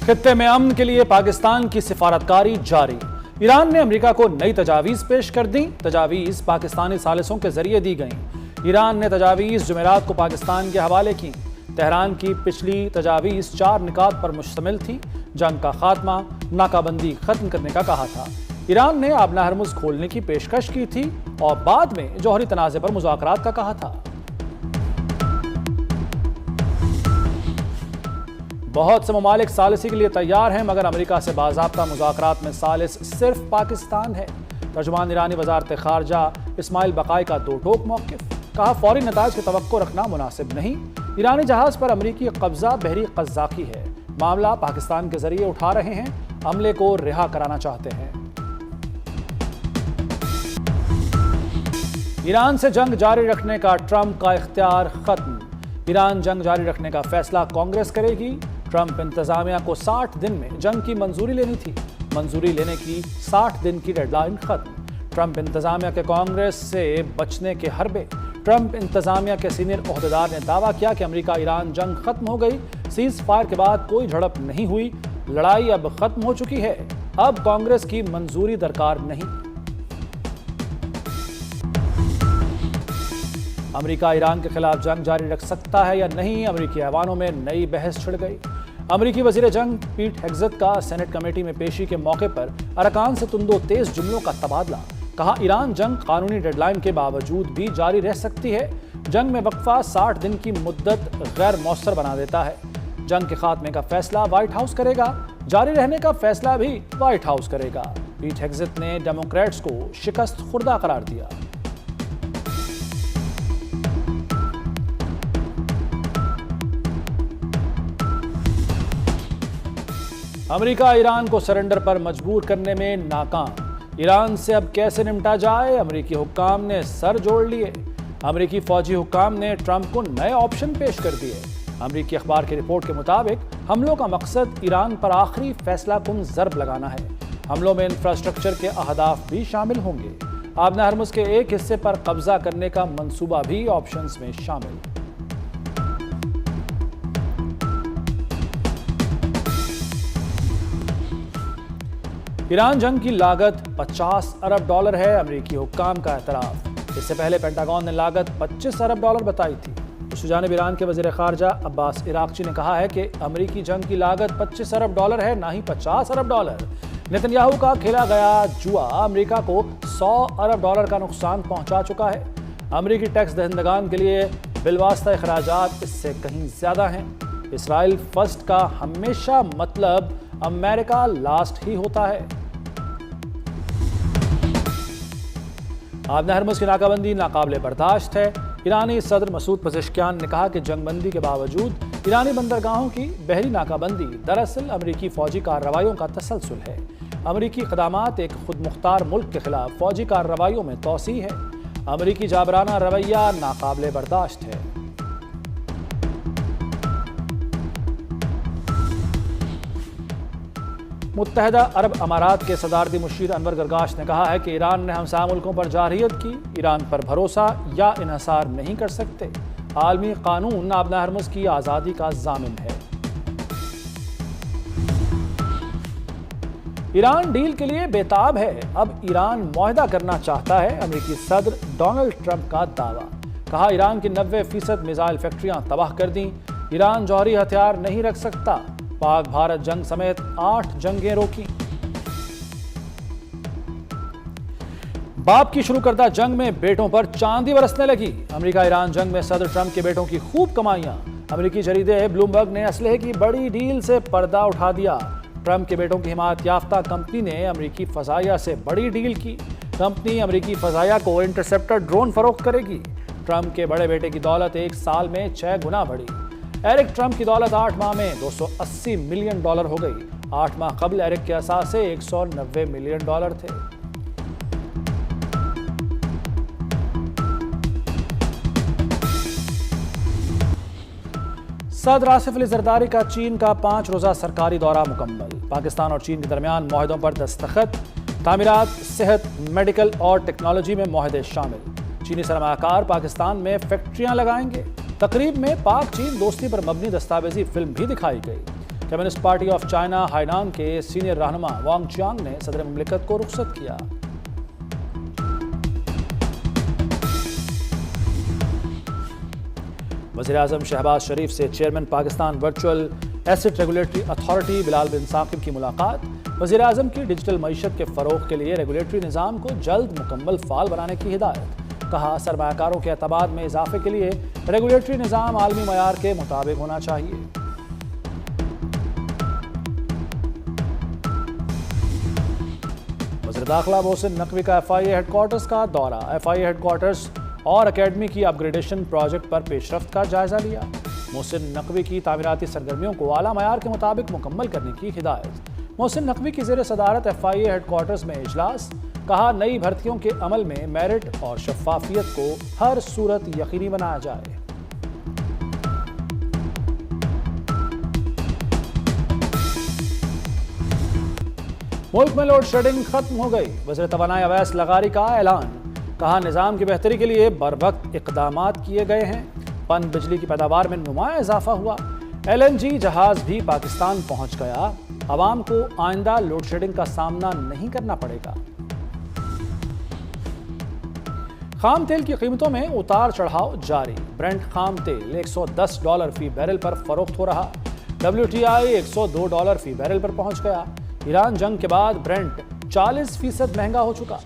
खित्ते में अमन के लिए पाकिस्तान की सिफारतकारी जारी। ईरान ने अमेरिका को नई तजावीज़ पेश कर दी। तजावीज़ पाकिस्तानी सालिसों के जरिए दी गईं। ईरान ने तजावीज़ जुमेरात को पाकिस्तान के हवाले की। तेहरान की पिछली तजावीज़ 4 निकात पर मुश्तमिल थी। जंग का खात्मा, नाकाबंदी खत्म करने का कहा था। ईरान ने आबना हरमुज खोलने की पेशकश की थी और बाद में जौहरी तनाज़े पर मुज़ाकरात का कहा था। बहुत से ममालिक सालिसी के लिए तैयार हैं, मगर अमेरिका से बाज़ाब्ता मुज़ाकरात में सालिस सिर्फ पाकिस्तान है। तर्जुमान ईरानी वज़ारत ख़ारजा इस्माइल बक़ाई का दो टोक मौक़िफ़। कहा, फौरी नताइज की तवक्को रखना मुनासिब नहीं। ईरानी जहाज़ पर अमरीकी कब्जा बहरी क़ज़्ज़ाक़ी है। मामला पाकिस्तान के जरिए उठा रहे हैं। अमले को रिहा कराना चाहते हैं। ईरान से जंग जारी रखने का ट्रंप का इख्तियार खत्म। ईरान जंग जारी रखने का फैसला कांग्रेस करेगी। ट्रंप इंतजामिया को 60 दिन में जंग की मंजूरी लेनी थी। मंजूरी लेने की 60 दिन की डेडलाइन खत्म। ट्रंप इंतजामिया के कांग्रेस से बचने के हरबे। ट्रंप इंतजामिया के सीनियर ओहदेदार ने दावा किया कि अमेरिका ईरान जंग खत्म हो गई। सीज फायर के बाद कोई झड़प नहीं हुई। लड़ाई अब खत्म हो चुकी है। अब कांग्रेस की मंजूरी दरकार नहीं। अमेरिका ईरान के खिलाफ जंग जारी रख सकता है या नहीं, अमेरिकी ऐवानों में नई बहस छिड़ गई। अमेरिकी वजीर जंग पीट हेग्सेथ का सेनेट कमेटी में पेशी के मौके पर अरकान से तुंदो तेज जुमलों का तबादला। कहा, ईरान जंग कानूनी डेडलाइन के बावजूद भी जारी रह सकती है। जंग में वक्फा 60 दिन की मुद्दत गैर मौसर बना देता है। जंग के खात्मे का फैसला व्हाइट हाउस करेगा। जारी रहने का फैसला भी व्हाइट हाउस करेगा। पीट हेग्सेथ ने डेमोक्रेट्स को शिकस्त खुर्दा करार दिया। अमेरिका ईरान को सरेंडर पर मजबूर करने में नाकाम। ईरान से अब कैसे निपटा जाए, अमेरिकी हुक्काम ने सर जोड़ लिए। अमेरिकी फौजी हुक्काम ने ट्रंप को नए ऑप्शन पेश कर दिए। अमेरिकी अखबार की रिपोर्ट के मुताबिक हमलों का मकसद ईरान पर आखिरी फैसला कुन ज़र्ब लगाना है। हमलों में इंफ्रास्ट्रक्चर के अहदाफ भी शामिल होंगे। आबना हरमुज के एक हिस्से पर कब्जा करने का मंसूबा भी ऑप्शंस में शामिल। ईरान जंग की लागत $50 अरब है, अमेरिकी हुक्काम का एतराफ़। इससे पहले पेंटागन ने लागत $25 अरब बताई थी। दूसरी जानिब ईरान के वज़ीर ख़ारजा अब्बास इराक़ची ने कहा है कि अमेरिकी जंग की लागत $25 अरब है, ना ही $50 अरब। नेतन्याहू का खेला गया जुआ अमेरिका को $100 अरब का नुकसान पहुंचा चुका है। अमेरिकी टैक्स दहिंदगान के लिए बिलवास्ता अखराजात इससे कहीं ज़्यादा हैं। इसराइल फर्स्ट का हमेशा मतलब अमेरिका लास्ट ही होता है। आबना हरमुज की नाकाबंदी नाकाबिले बर्दाश्त है। ईरानी सदर मसूद पज़ेश्कियान ने कहा कि जंगबंदी के बावजूद ईरानी बंदरगाहों की बहरी नाकाबंदी दरअसल अमेरिकी फौजी कार्रवाइयों का तसलसल है। अमेरिकी क़दामात एक खुद मुख्तार मुल्क के खिलाफ फौजी कार्रवाइयों में तोसी है। अमेरिकी जाबराना रवैया नाकाबिले बर्दाश्त है। मुत्तहदा अरब अमारात के सदारती मुशीर अनवर गरगाश ने कहा है कि ईरान ने हमसाया मुल्कों पर जारहियत की। ईरान पर भरोसा या इन्हसार नहीं कर सकते। आलमी कानून आबना हरमुज की आज़ादी का जामिन है। ईरान डील के लिए बेताब है। अब ईरान मुआहदा करना चाहता है, अमेरिकी सदर डोनाल्ड ट्रंप का दावा। कहा, ईरान की 90% मिसाइल फैक्ट्रियां तबाह कर दी। ईरान जौहरी हथियार नहीं रख सकता। पाक भारत जंग समेत 8 जंगें रोकी। बाप की शुरू करदा जंग में बेटों पर चांदी बरसने लगी। अमेरिका ईरान जंग में सदर ट्रंप के बेटों की खूब कमाइयां। अमेरिकी जरीदे ब्लूमबर्ग ने असलहे की बड़ी डील से पर्दा उठा दिया। ट्रंप के बेटों की हिमायत याफ्ता कंपनी ने अमेरिकी फजाइया से बड़ी डील की। कंपनी अमेरिकी फजाइया को इंटरसेप्टर ड्रोन फरोख्त करेगी। ट्रंप के बड़े बेटे की दौलत 1 साल में 6 गुना बढ़ी। एरिक ट्रंप की दौलत 8 माह में $280 मिलियन हो गई। 8 माह कबल एरिक के असासे $190 मिलियन थे। सदर आसिफ अली जरदारी का चीन का 5 रोज़ा सरकारी दौरा मुकम्मल। पाकिस्तान और चीन के दरमियान मुआहदों पर दस्तखत। तामीरात, सेहत, मेडिकल और टेक्नोलॉजी में मुआहदे शामिल। चीनी सरमायाकार पाकिस्तान में फैक्ट्रियां लगाएंगे। तकरीब में पाक चीन दोस्ती पर मबनी दस्तावेजी फिल्म भी दिखाई गई। Communist party of China Hainan के सीनियर रहनुमा वांग चियांग ने सदर मुमलिकत को रुखसत किया। वज़ीर-ए-आज़म शहबाज शरीफ से chairman Pakistan virtual asset regulatory authority Bilal bin Saqib की मुलाकात। वज़ीर-ए-आज़म की डिजिटल मईशत के फ़रोग़ के लिए रेगुलेटरी निज़ाम को जल्द मुकम्मल फ़ाल बनाने की हिदायत। कहा, सरमायाकारों के एतमाद में इजाफे के लिए रेगुलेटरी निज़ाम आलमी मयार के मुताबिक होना चाहिए। वज़ीर दाखिला मोहसिन नकवी का FIA हेडक्वार्टर्स का दौरा। FIA हेडक्वार्टर्स और अकेडमी की अपग्रेडेशन प्रोजेक्ट पर पेशरफ्त का जायजा लिया। मोहसिन नकवी की तामीराती सरगर्मियों को आला मयार के मुताबिक मुकम्मल करने की हिदायत। मोहसिन नकवी की ज़ेर सदारत FIA हेडक्वार्टर्स में इजलास। कहा, नई भर्तियों के अमल में मेरिट और शफाफियत को हर सूरत यकीनी बनाया जाए। मुल्क में लोड शेडिंग खत्म हो गई। वज़ीर तवानाई अवैस लगारी का ऐलान। कहा, निज़ाम की बेहतरी के लिए बरवक्त इक़दामात किए गए हैं। पन बिजली की पैदावार में नुमाया इजाफा हुआ। LNG जहाज भी पाकिस्तान पहुंच गया। अवाम को आइंदा लोड शेडिंग का सामना नहीं करना पड़ेगा। खाम तेल की कीमतों में उतार चढ़ाव जारी। ब्रेंट खाम तेल $110 फी बैरल पर फरोख्त हो रहा। WTI $102 फी बैरल पर पहुंच गया। ईरान जंग के बाद ब्रेंट 40% महंगा हो चुका।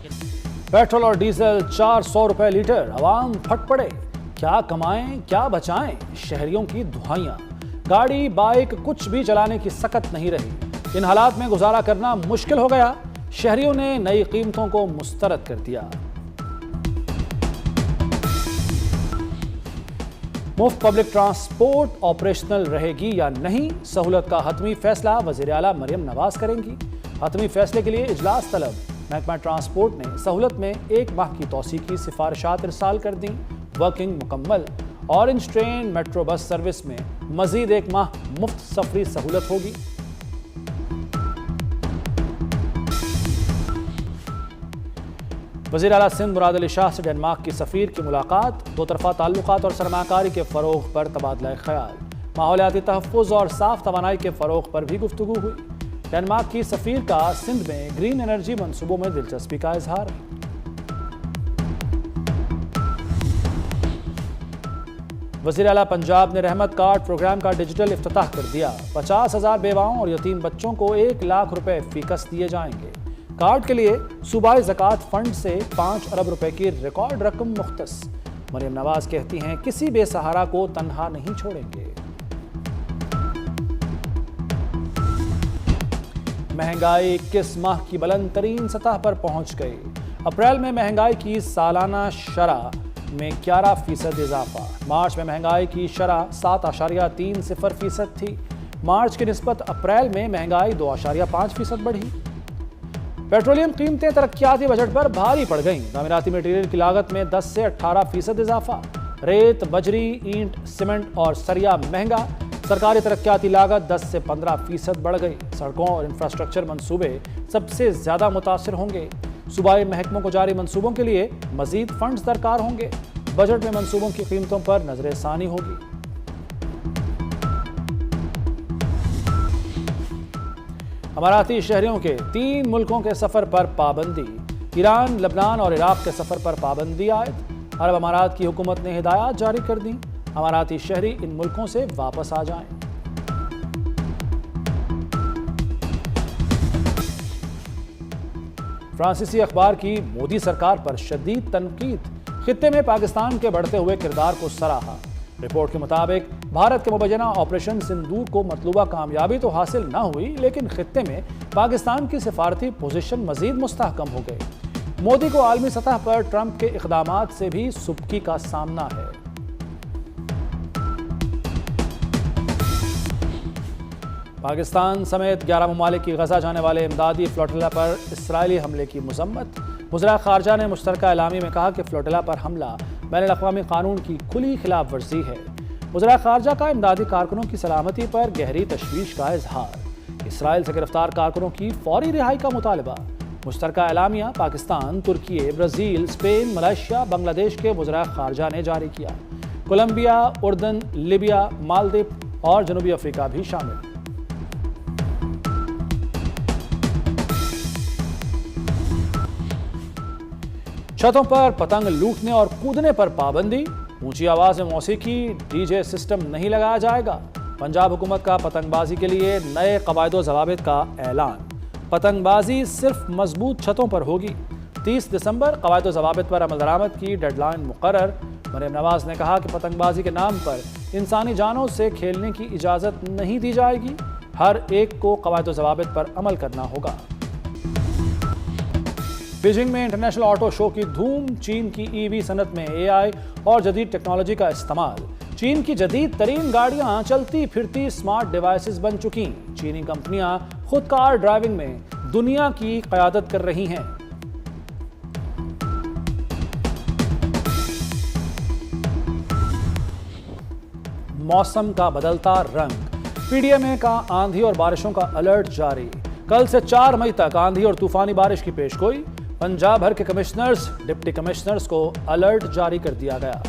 पेट्रोल और डीजल 400 रुपए लीटर। अवाम फट पड़े। क्या कमाएं क्या बचाएं, शहरियों की दुहाइयां। गाड़ी बाइक कुछ भी चलाने की सकत नहीं रही। इन हालात में गुजारा करना मुश्किल हो गया। शहरियों ने नई कीमतों को मुस्तरद कर दिया। मुफ्त पब्लिक ट्रांसपोर्ट ऑपरेशनल रहेगी या नहीं, सहूलत का हतमी फैसला वज़ीर आला मरियम नवाज करेंगी। हतमी फैसले के लिए इजलास तलब। महकमा ट्रांसपोर्ट ने सहूलत में 1 माह की तौसी की सिफारिशात इरसाल कर दी। वर्किंग मुकम्मल। Orange train metro bus service में मजीद 1 माह मुफ्त सफरी सहूलत होगी। वज़ीर आला सिंध मुराद अली शाह से डेनमार्क की सफ़ीर की मुलाकात। दो तरफ़ा ताल्लुकात और सरमाकारी के फ़रोग़ पर तबादला ख्याल। माहौलियाती तहफ़्फ़ुज़ और साफ़ तवानाई के फ़रोग़ पर भी गुफ्तगू हुई। डेनमार्क की सफ़ीर का सिंध में ग्रीन एनर्जी मनसूबों में दिलचस्पी का इजहार। वज़ीर आला पंजाब ने रहमत कार्ड प्रोग्राम का डिजिटल इफ्तिताह कर दिया। 50,000 बेवाओं और यतीम बच्चों को 1 लाख रुपए फीकस दिए जाएंगे। कार्ड के लिए सूबाई ज़कात फंड से 5 अरब रुपए की रिकॉर्ड रकम मुख्तस। मरियम नवाज कहती हैं, किसी बेसहारा को तन्हा नहीं छोड़ेंगे। महंगाई 21 माह की बुलंद तरीन सतह पर पहुंच गई। अप्रैल में महंगाई की सालाना शरह में 11% इजाफा। मार्च में महंगाई की शरह 7.30% थी। मार्च की निस्बत अप्रैल में महंगाई 2.5% बढ़ी। पेट्रोलियम कीमतें तरक्याती बजट पर भारी पड़ गईं। तामीराती मटीरियल की लागत में 10 से 18% इजाफा। रेत, बजरी, ईंट, सीमेंट और सरिया महंगा। सरकारी तरक्याती लागत 10 से 15% बढ़ गई। सड़कों और इंफ्रास्ट्रक्चर मंसूबे सबसे ज्यादा मुतासिर होंगे। सूबाई महकमों को जारी मंसूबों के लिए मजीद फंड्स दरकार होंगे। बजट में मंसूबों की कीमतों पर नजरसानी होगी। अमाराती शहरियों के 3 मुल्कों के सफर पर पाबंदी। ईरान, लबनान और इराक के सफर पर पाबंदी आयद। अरब अमारात की हुकूमत ने हिदायत जारी कर दी। अमाराती शहरी इन मुल्कों से वापस आ जाएं। फ्रांसीसी अखबार की मोदी सरकार पर शदीद तनकीद। खित्ते में पाकिस्तान के बढ़ते हुए किरदार को सराहा। रिपोर्ट के मुताबिक भारत के मुबैना ऑपरेशन सिंदूर को मतलूबा कामयाबी तो हासिल न हुई, लेकिन खित्ते में पाकिस्तान की सिफारती पोजीशन मजीद मुस्तहकम हो गई। मोदी को आलमी सतह पर ट्रंप के इक़दामात से भी सुबकी का सामना है। पाकिस्तान समेत 11 ममालिक की गजा जाने वाले इमदादी फ्लोटिला पर इसराइली हमले की मजम्मत। वज़ीर ख़ारजा ने मुश्तरका एलामी में कहा कि फ्लोटिला पर हमला बैनुल-अक़वामी कानून की खुली खिलाफ वर्जी है। वज़ीर ख़ारजा का इमदादी कारकुनों की सलामती पर गहरी तशवीश का इजहार। इसराइल से गिरफ्तार कारकुनों की फौरी रिहाई का मुतालबा। मुश्तरका एलामिया पाकिस्तान, तुर्की, ब्राज़ील, स्पेन, मलेशिया, बांग्लादेश के वज़ीर ख़ारजा ने जारी किया। कोलंबिया, उर्दन, लीबिया, मालदीव और जनूबी अफ्रीका भी शामिल। छतों पर पतंग लूटने और कूदने पर पाबंदी, ऊंची आवाज में मौसीकी, डीजे सिस्टम नहीं लगाया जाएगा। पंजाब हुकूमत का पतंगबाजी के लिए नए कवायदो ज़वाबित का ऐलान। पतंगबाजी सिर्फ मजबूत छतों पर होगी। 30 दिसंबर कवायदो ज़वाबित पर अमल दरामद की डेडलाइन मुकर्रर। मरियम नवाज ने कहा कि पतंगबाजी के नाम पर इंसानी जानों से खेलने की इजाज़त नहीं दी जाएगी। हर एक को कवायदो ज़वाबित पर अमल करना होगा। बीजिंग में इंटरनेशनल ऑटो शो की धूम, चीन की ईवी सनत में एआई और जदीद टेक्नोलॉजी का इस्तेमाल। चीन की जदीद तरीन गाड़ियां चलती फिरती स्मार्ट डिवाइसेस बन चुकी। चीनी कंपनियां खुद कार ड्राइविंग में दुनिया की क़यादत कर रही हैं। मौसम का बदलता रंग, पीडीएमए का आंधी और बारिशों का अलर्ट जारी। कल से 4 मई तक आंधी और तूफानी बारिश की पेशगोई। पंजाब भर के कमिश्नर्स, डिप्टी कमिश्नर्स को अलर्ट जारी कर दिया गया।